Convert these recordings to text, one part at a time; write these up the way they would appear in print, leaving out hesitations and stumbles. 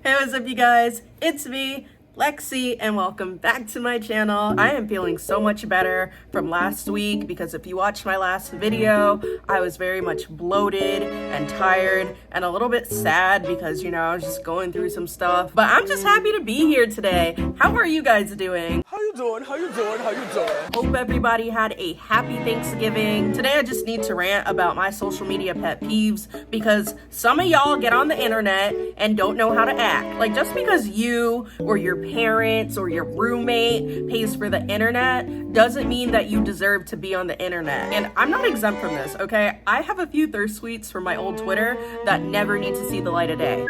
Hey, what's up you guys? It's me, Lexi, and welcome back to my channel. I am feeling so much better from last week because if you watched my last video, I was very much bloated and tired and a little bit sad because, I was just going through some stuff. But I'm just happy to be here today. How are you guys doing? How you doing? Hope everybody had a happy Thanksgiving. Today I just need to rant about my social media pet peeves because some of y'all get on the internet and don't know how to act. Like, just because you or your parents or your roommate pays for the internet doesn't mean that you deserve to be on the internet. And I'm not exempt from this, okay? I have a few thirst tweets from my old Twitter that never need to see the light of day.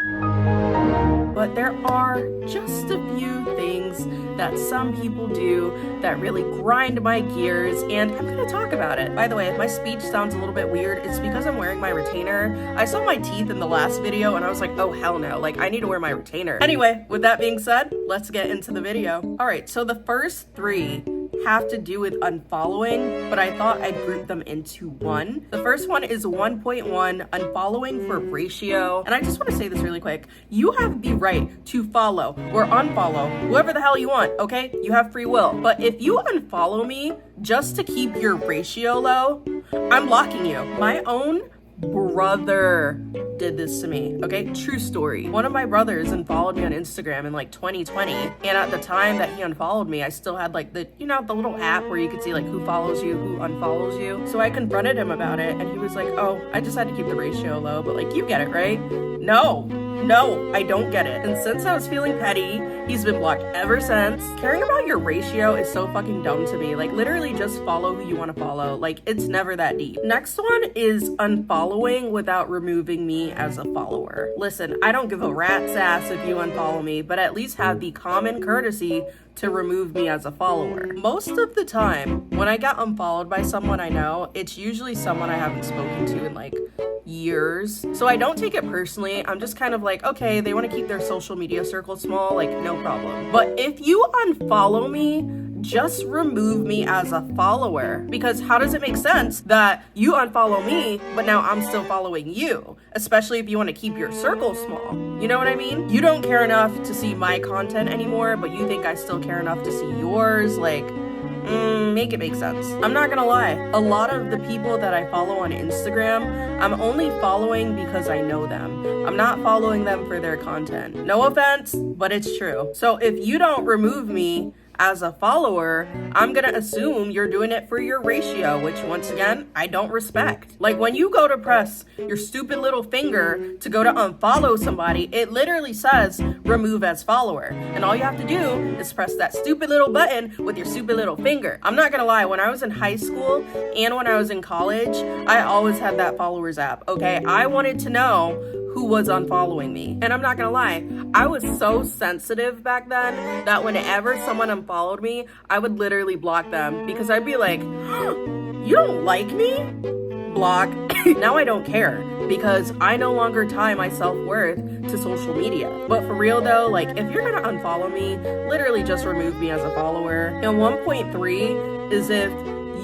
But there are just a few things that some people do that really grind my gears, and I'm gonna talk about it. By the way, if my speech sounds a little bit weird, it's because I'm wearing my retainer. I saw my teeth in the last video and I was like, oh hell no, like I need to wear my retainer. Anyway, with that being said, let's get into the video. All right, so the first three have to do with unfollowing, but I thought I'd group them into one. The first one is 1.1, unfollowing for ratio. And I just want to say this really quick. You have the right to follow or unfollow whoever the hell you want, okay? You have free will. But if you unfollow me just to keep your ratio low, I'm blocking you. My own brother did this to me, okay? True story. One of my brothers unfollowed me on Instagram in like 2020, and at the time that he unfollowed me, I still had like the little app where you could see like who follows you, who unfollows you. So I confronted him about it, and he was like, oh, I just had to keep the ratio low, but like, you get it, right? No, I don't get it. And since I was feeling petty, he's been blocked ever since. Caring about your ratio is so fucking dumb to me. Like, literally just follow who you want to follow. Like, it's never that deep. Next one is unfollowing without removing me as a follower. Listen, I don't give a rat's ass if you unfollow me, but at least have the common courtesy to remove me as a follower. Most of the time, when I get unfollowed by someone I know, it's usually someone I haven't spoken to in like years. So I don't take it personally. I'm just kind of like, okay, they want to keep their social media circle small, like no problem. But if you unfollow me, just remove me as a follower, because how does it make sense that you unfollow me but now I'm still following you, especially if you want to keep your circle small? You know what I mean? You don't care enough to see my content anymore, but you think I still care enough to see yours. Like, make it make sense. I'm not gonna lie, a lot of the people that I follow on Instagram, I'm only following because I know them. I'm not following them for their content. No offense, but it's true. So if you don't remove me as a follower, I'm gonna assume you're doing it for your ratio, which once again, I don't respect. Like, when you go to press your stupid little finger to go to unfollow somebody, it literally says remove as follower. And all you have to do is press that stupid little button with your stupid little finger. I'm not gonna lie, when I was in high school and when I was in college, I always had that followers app, okay? I wanted to know who was unfollowing me. And I'm not gonna lie, I was so sensitive back then that whenever someone unfollowed me, I would literally block them because I'd be like, you don't like me? Block. Now I don't care because I no longer tie my self-worth to social media. But for real though, like, if you're gonna unfollow me, literally just remove me as a follower. And 1.3 is if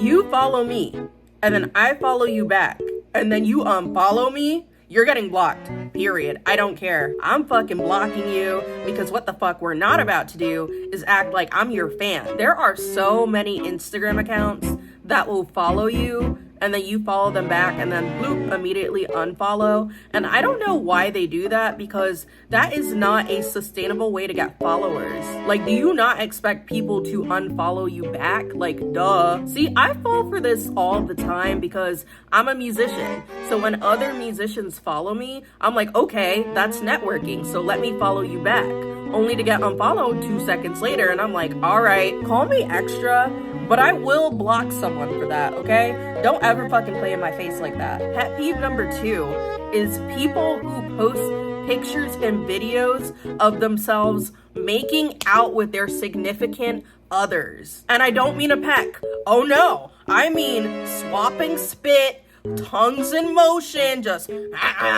you follow me and then I follow you back and then you unfollow me, you're getting blocked, period. I don't care. I'm fucking blocking you because what the fuck we're not about to do is act like I'm your fan. There are so many Instagram accounts that will follow you and then you follow them back and then bloop, immediately unfollow. And I don't know why they do that because that is not a sustainable way to get followers. Like, do you not expect people to unfollow you back? Like, duh. See, I fall for this all the time because I'm a musician. So when other musicians follow me, I'm like, okay, that's networking, so let me follow you back. Only to get unfollowed 2 seconds later, and I'm like, all right, call me extra, but I will block someone for that, okay? Don't ever fucking play in my face like that. Pet peeve number 2 is people who post pictures and videos of themselves making out with their significant others. And I don't mean a peck. Oh no, I mean swapping spit, tongues in motion, just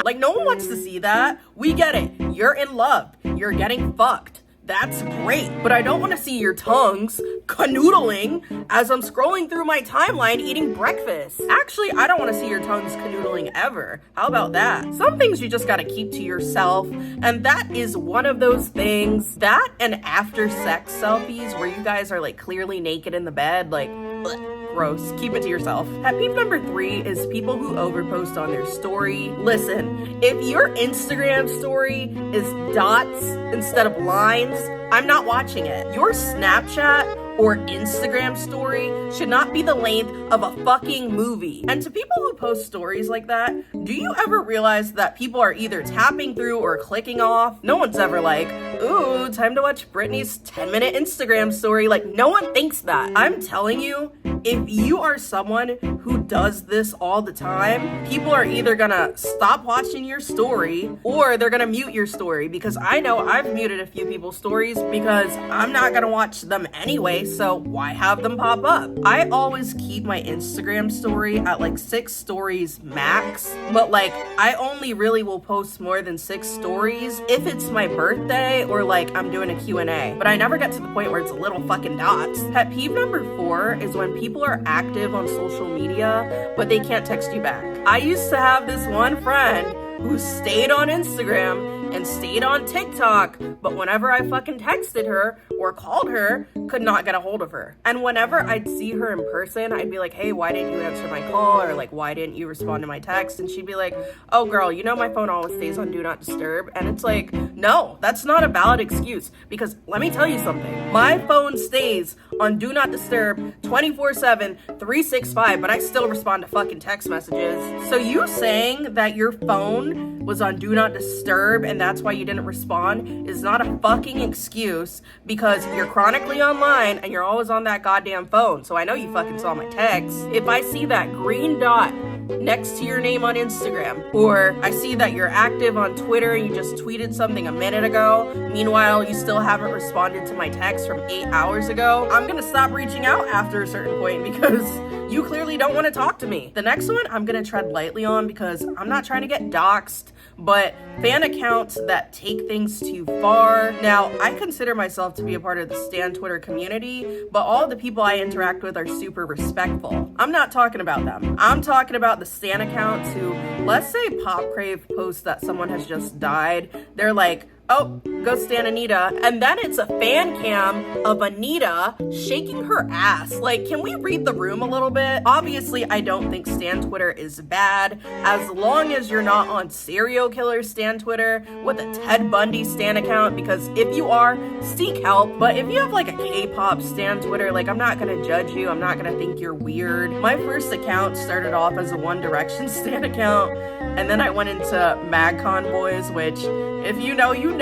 like, no one wants to see that. We get it. You're in love. You're getting fucked. that's great. But I don't want to see your tongues canoodling as I'm scrolling through my timeline eating breakfast. Actually, I don't want to see your tongues canoodling ever. How about that? Some things you just gotta keep to yourself, and that is one of those things. That and after sex selfies where you guys are like clearly naked in the bed, like, ugh. Gross. Keep it to yourself. Pet peeve number 3 is people who overpost on their story. Listen, if your Instagram story is dots instead of lines, I'm not watching it. Your Snapchat or Instagram story should not be the length of a fucking movie. And to people who post stories like that, do you ever realize that people are either tapping through or clicking off? No one's ever like, ooh, time to watch Brittany's 10-minute Instagram story. Like, no one thinks that. I'm telling you, if you are someone who does this all the time, people are either gonna stop watching your story or they're gonna mute your story, because I know I've muted a few people's stories because I'm not gonna watch them anyway, so why have them pop up? I always keep my Instagram story at like 6 stories max, but like I only really will post more than 6 stories if it's my birthday or like I'm doing a Q&A, but I never get to the point where it's little fucking dots. Pet peeve number 4 is when people are active on social media, but they can't text you back. I used to have this one friend who stayed on Instagram and stayed on TikTok, but whenever I fucking texted her or called her, could not get a hold of her. And whenever I'd see her in person, I'd be like, hey, why didn't you answer my call? Or like, why didn't you respond to my text? And she'd be like, oh girl, you know my phone always stays on Do Not Disturb. And it's like, no, that's not a valid excuse, because let me tell you something. My phone stays on Do Not Disturb 24/7, 365, but I still respond to fucking text messages. So you saying that your phone was on Do Not Disturb and that's why you didn't respond is not a fucking excuse, because you're chronically online and you're always on that goddamn phone. So I know you fucking saw my text. If I see that green dot next to your name on Instagram, or I see that you're active on Twitter and you just tweeted something a minute ago, meanwhile you still haven't responded to my text from 8 hours ago, I'm gonna stop reaching out after a certain point, because you clearly don't want to talk to me. The next one I'm gonna tread lightly on because I'm not trying to get doxxed, but fan accounts that take things too far. Now, I consider myself to be a part of the Stan Twitter community, but all the people I interact with are super respectful. I'm not talking about them. I'm talking about the Stan accounts who, let's say Pop Crave posts that someone has just died, they're like, oh, go stan Anita. And then it's a fan cam of Anita shaking her ass. Like, can we read the room a little bit? Obviously, I don't think Stan Twitter is bad, as long as you're not on serial killer Stan Twitter with a Ted Bundy Stan account, because if you are, seek help. But if you have like a K-pop Stan Twitter, like, I'm not gonna judge you. I'm not gonna think you're weird. My first account started off as a One Direction Stan account, and then I went into MagCon Boys, which, if you know, you know.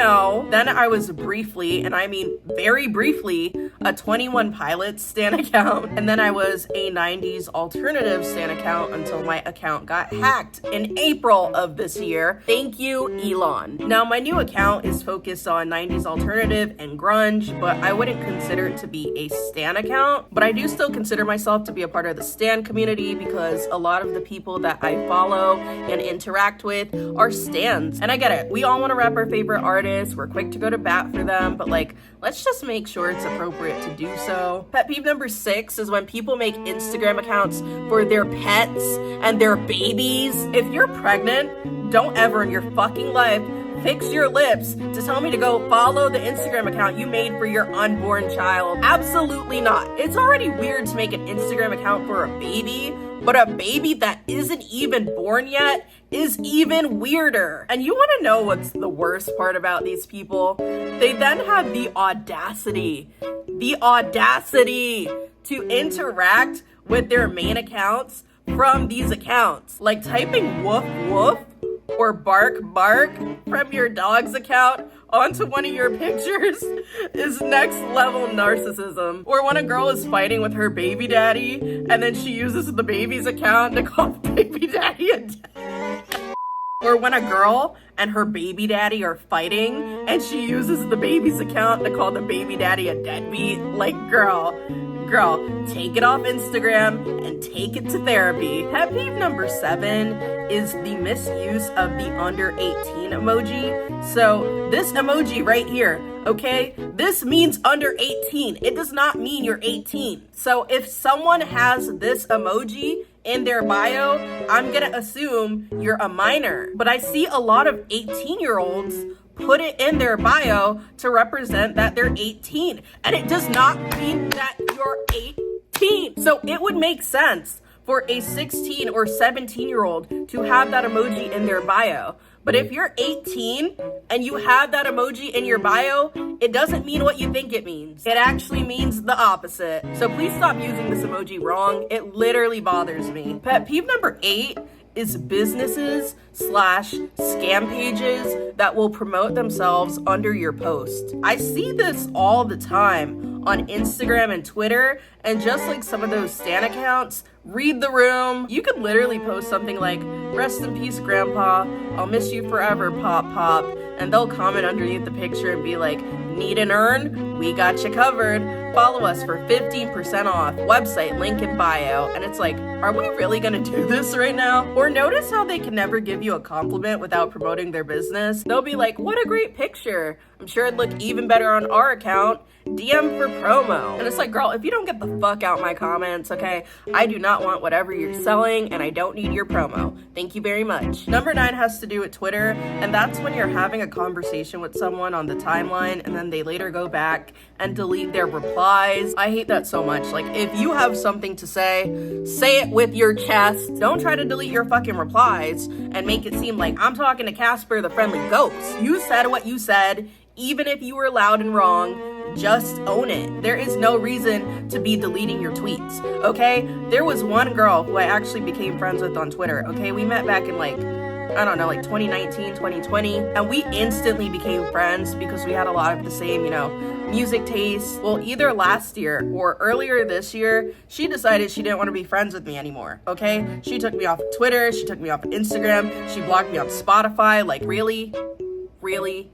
Then I was briefly, and I mean very briefly, a 21 Pilots Stan account. And then I was a 90s alternative Stan account until my account got hacked in April of this year. Thank you, Elon. Now, my new account is focused on 90s alternative and grunge, but I wouldn't consider it to be a Stan account. But I do still consider myself to be a part of the Stan community, because a lot of the people that I follow and interact with are Stans. And I get it. We all want to rep our favorite artists. We're quick to go to bat for them, but like, let's just make sure it's appropriate to do so. Pet peeve number 6 is when people make Instagram accounts for their pets and their babies. If you're pregnant, don't ever in your fucking life fix your lips to tell me to go follow the Instagram account you made for your unborn child. Absolutely not. It's already weird to make an Instagram account for a baby, but a baby that isn't even born yet is even weirder. And you want to know what's the worst part about these people? They then have the audacity to interact with their main accounts from these accounts. Like typing woof woof or bark bark from your dog's account onto one of your pictures is next level narcissism. Or when a girl is fighting with her baby daddy and then she uses the baby's account to call baby daddy a dad. Or when a girl and her baby daddy are fighting and she uses the baby's account to call the baby daddy a deadbeat. Like, girl, take it off Instagram and take it to therapy. Pet peeve number 7 is the misuse of the under 18 emoji. So this emoji right here, okay? This means under 18. It does not mean you're 18. So if someone has this emoji in their bio, I'm gonna assume you're a minor. But I see a lot of 18-year-olds put it in their bio to represent that they're 18. And it does not mean that you're 18. So it would make sense for a 16 or 17-year-old to have that emoji in their bio. But if you're 18 and you have that emoji in your bio, it doesn't mean what you think it means. It actually means the opposite. So please stop using this emoji wrong. It literally bothers me. Pet peeve number 8 is businesses/scam pages that will promote themselves under your post. I see this all the time on Instagram and Twitter, and just like some of those stan accounts, read the room. You could literally post something like, "Rest in peace, Grandpa. I'll miss you forever, Pop Pop." And they'll comment underneath the picture and be like, "Need an earn? We got you covered. Follow us for 15% off. Website, link in bio." And it's like, are we really gonna do this right now? Or notice how they can never give you a compliment without promoting their business. They'll be like, "What a great picture. I'm sure it'd look even better on our account. DM for promo." And it's like, girl, if you don't get the fuck out my comments, okay? I do not want whatever you're selling, and I don't need your promo. Thank you very much. Number 9 has to do with Twitter, and that's when you're having a conversation with someone on the timeline, and then they later go back and delete their replies. I hate that so much. Like, if you have something to say it with your chest. Don't try to delete your fucking replies and make it seem like I'm talking to Casper the Friendly Ghost. You said what you said. Even if you were loud and wrong, just own it. There is no reason to be deleting your tweets, okay? There was one girl who I actually became friends with on Twitter, okay? We met back in like 2019, 2020, and we instantly became friends because we had a lot of the same, music tastes. Well, either last year or earlier this year, she decided she didn't want to be friends with me anymore, okay? She took me off of Twitter, she took me off of Instagram, she blocked me on Spotify, like really?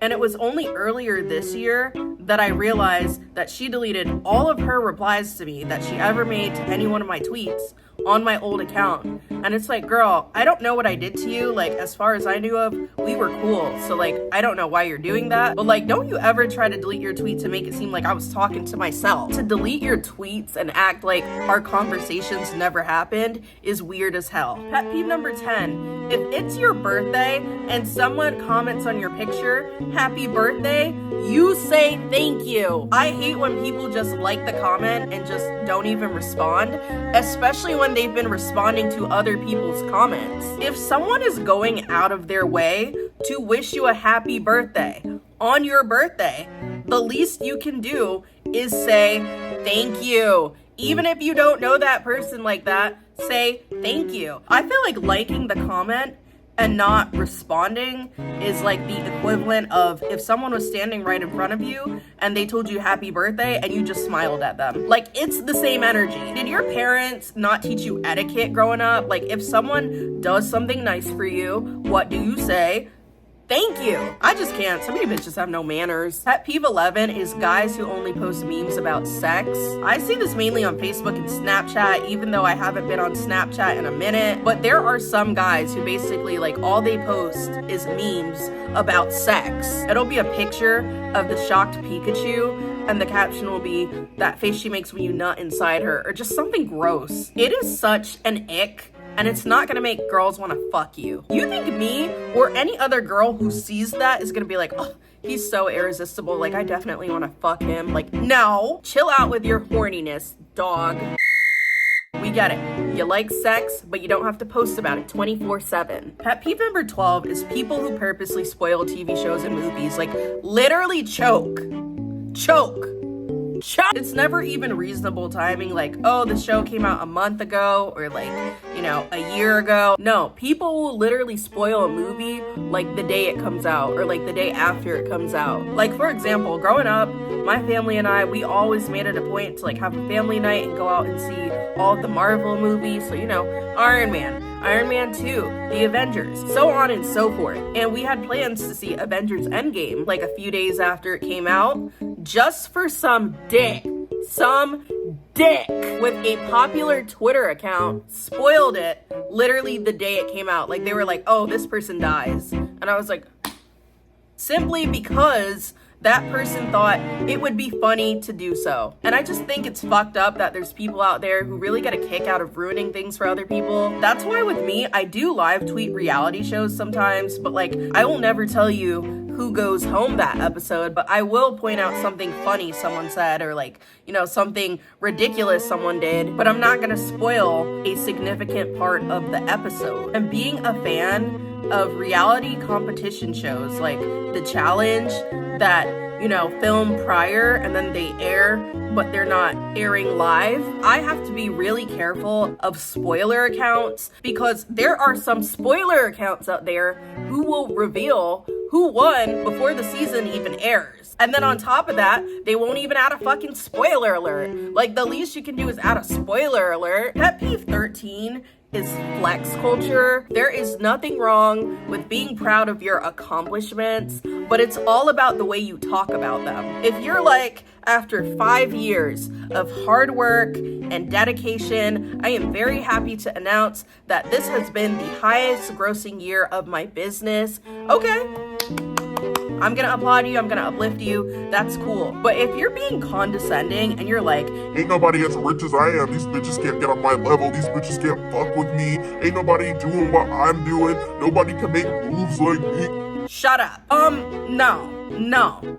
And it was only earlier this year that I realized that she deleted all of her replies to me that she ever made to any one of my tweets on my old account. And it's like, girl, I don't know what I did to you. Like, as far as I knew of, we were cool. So like, I don't know why you're doing that. But like, don't you ever try to delete your tweets and make it seem like I was talking to myself. To delete your tweets and act like our conversations never happened is weird as hell. Pet peeve number 10. If it's your birthday and someone comments on your picture, "Happy birthday," you say thank you. I hate when people just like the comment and just don't even respond, especially when they've been responding to other people's comments. If someone is going out of their way to wish you a happy birthday on your birthday, the least you can do is say thank you. Even if you don't know that person like that, say thank you. I feel like liking the comment and not responding is like the equivalent of if someone was standing right in front of you and they told you happy birthday and you just smiled at them. Like, it's the same energy. Did your parents not teach you etiquette growing up? Like, if someone does something nice for you, what do you say? Thank you. I just can't. Some of you bitches have no manners. Pet peeve 11 is guys who only post memes about sex. I see this mainly on Facebook and Snapchat, even though I haven't been on Snapchat in a minute. But there are some guys who basically, like, all they post is memes about sex. It'll be a picture of the shocked Pikachu, and the caption will be, "That face she makes when you nut inside her," or just something gross. It is such an ick. And it's not gonna make girls wanna fuck you. You think me or any other girl who sees that is gonna be like, "Oh, he's so irresistible, like I definitely wanna fuck him." Like, no. Chill out with your horniness, dog. We get it. You like sex, but you don't have to post about it 24/7. Pet peeve number 12 is people who purposely spoil TV shows and movies. Like, literally choke. It's never even reasonable timing, like, oh, the show came out a month ago or like, a year ago. No, people will literally spoil a movie like the day it comes out or like the day after it comes out. Like, for example, growing up, my family and I, we always made it a point to like have a family night and go out and see all of the Marvel movies. So, Iron Man 2, The Avengers, so on and so forth. And we had plans to see Avengers Endgame like a few days after it came out, just for some dick with a popular Twitter account spoiled it literally the day it came out. Like, they were like, "Oh, this person dies." And I was like, simply because that person thought it would be funny to do so. And I just think it's fucked up that there's people out there who really get a kick out of ruining things for other people. That's why with me, I do live tweet reality shows sometimes, but like, I will never tell you who goes home that episode, but I will point out something funny someone said, or like, you know, something ridiculous someone did, but I'm not gonna spoil a significant part of the episode. And being a fan of reality competition shows like The Challenge that, you know, film prior and then they air, but they're not airing live, I have to be really careful of spoiler accounts, because there are some spoiler accounts out there who will reveal who won before the season even airs. And then on top of that, they won't even add a fucking spoiler alert. Like, the least you can do is add a spoiler alert. Pet peeve 13 is flex culture. There is nothing wrong with being proud of your accomplishments, but it's all about the way you talk about them. If you're like, after 5 years of hard work and dedication, I am very happy to announce that this has been the highest grossing year of my business. Okay, I'm gonna applaud you, I'm gonna uplift you, that's cool. But if you're being condescending and you're like, ain't nobody as rich as I am, these bitches can't get on my level, these bitches can't fuck with me, ain't nobody doing what I'm doing, nobody can make moves like me. Shut up. No.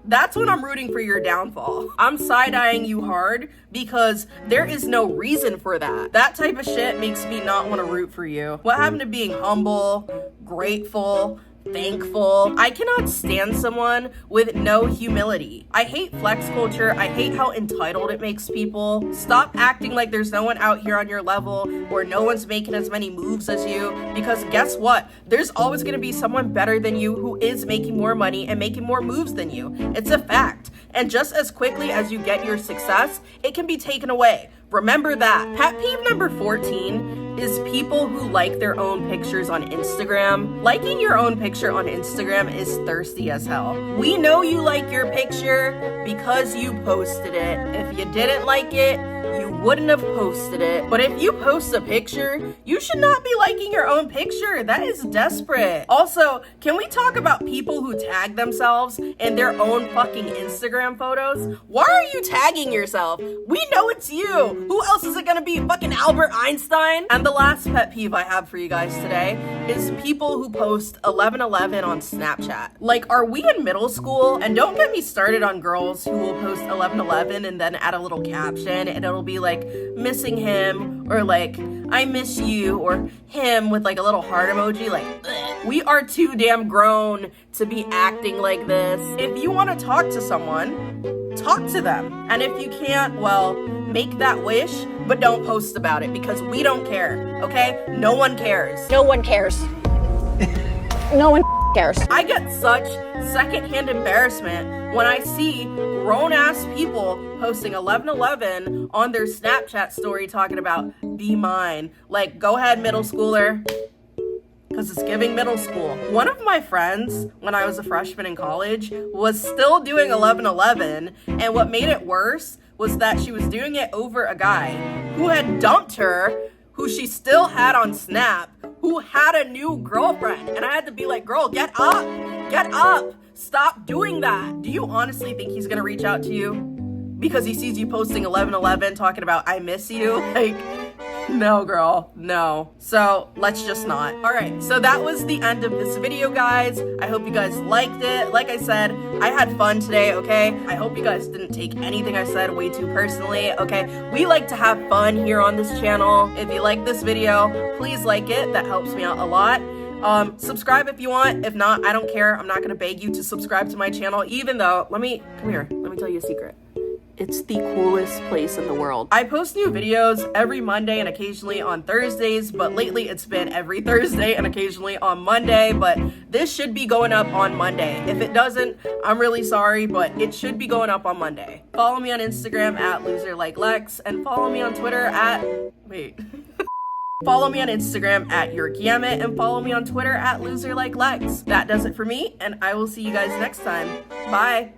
That's when I'm rooting for your downfall. I'm side-eyeing you hard because there is no reason for that. That type of shit makes me not want to root for you. What happened to being humble, grateful, thankful? I cannot stand someone with no humility. I hate flex culture. I hate how entitled it makes people. Stop acting like there's no one out here on your level or no one's making as many moves as you, because guess what? There's always going to be someone better than you who is making more money and making more moves than you. It's a fact. And just as quickly as you get your success, it can be taken away. Remember that. Pet peeve number 14 is people who like their own pictures on Instagram. Liking your own picture on Instagram is thirsty as hell. We know you like your picture because you posted it. If you didn't like it, you wouldn't have posted it. But if you post a picture, you should not be liking your own picture. That is desperate. Also, can we talk about people who tag themselves in their own fucking Instagram photos? Why are you tagging yourself? We know it's you. Who else is it gonna be? Fucking Albert Einstein? And the last pet peeve I have for you guys today is people who post 11:11 on Snapchat. Like, are we in middle school? And don't get me started on girls who will post 11:11 and then add a little caption and it'll be like, missing him, or like, I miss you, or him with like a little heart emoji. Like, ugh. We are too damn grown to be acting like this. If you want to talk to someone, talk to them. And if you can't, well, make that wish, but don't post about it, because we don't care, okay? No one cares. No one cares. No one cares. I get such secondhand embarrassment when I see grown-ass people posting 11:11 on their Snapchat story talking about be mine. Like, go ahead, middle schooler. Because it's giving middle school. One of my friends, when I was a freshman in college, was still doing 11:11, and what made it worse was that she was doing it over a guy who had dumped her, who she still had on Snap, who had a new girlfriend. And I had to be like, girl, get up, stop doing that. Do you honestly think he's gonna reach out to you because he sees you posting 11:11 talking about I miss you? Like, no, girl, no. So let's just not. All right, so that was the end of this video, guys. I hope you guys liked it. Like I said, I had fun today, okay? I hope you guys didn't take anything I said way too personally, okay? We like to have fun here on this channel. If you like this video, please like it. That helps me out a lot. Subscribe if you want. If not, I don't care. I'm not gonna beg you to subscribe to my channel, even though, come here, let me tell you a secret. It's the coolest place in the world. I post new videos every Monday and occasionally on Thursdays, but lately it's been every Thursday and occasionally on Monday, but this should be going up on Monday. If it doesn't, I'm really sorry, but it should be going up on Monday. Follow me on Instagram at loserlikelex and follow me on Twitter at, follow me on Instagram at yourgamut and follow me on Twitter at loserlikelex. That does it for me, and I will see you guys next time. Bye.